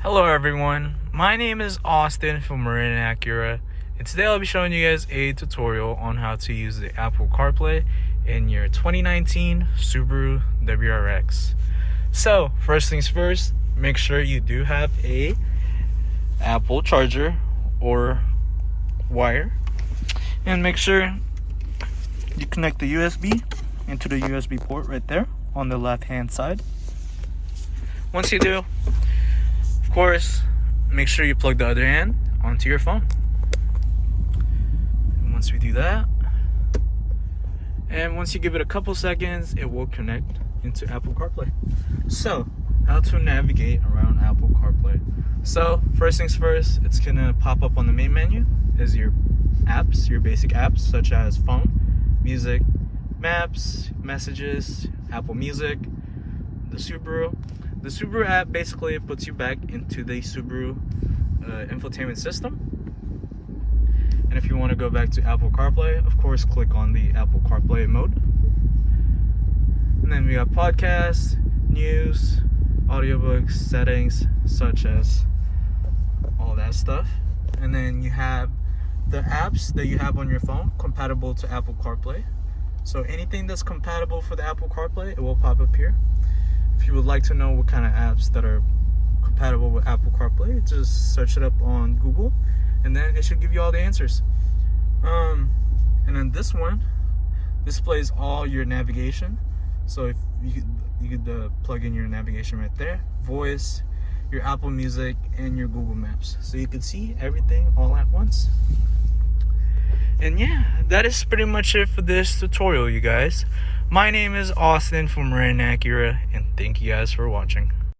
Hello everyone, my name is Austin from Marin Acura, and today I'll be showing you guys a tutorial on how to use the Apple CarPlay in your 2019 Subaru WRX. So first things first, make sure you do have a Apple charger or wire, and make sure you connect the USB into the USB port right there on the left hand side. Once you do, of course, make sure you plug the other end onto your phone. And once we do that, and once you give it a couple seconds, it will connect into Apple CarPlay. So, how to navigate around Apple CarPlay. So, first things first, it's gonna pop up on the main menu is your apps, your basic apps such as phone, music, maps, messages, Apple Music, the Subaru. The Subaru app basically puts you back into the Subaru infotainment system. And if you want to go back to Apple CarPlay, of course, click on the Apple CarPlay mode. And then we got podcasts, news, audiobooks, settings, such as all that stuff. And then you have the apps that you have on your phone compatible to Apple CarPlay. So anything that's compatible for the Apple CarPlay, it will pop up here. If you would like to know what kind of apps that are compatible with Apple CarPlay, just search it up on Google, and then it should give you all the answers. And then this one displays all your navigation. So if you could plug in your navigation right there, voice, your Apple Music, and your Google Maps. So you can see everything all at once. And yeah, that is pretty much it for this tutorial, you guys. My name is Austin from Marin Acura, and thank you guys for watching.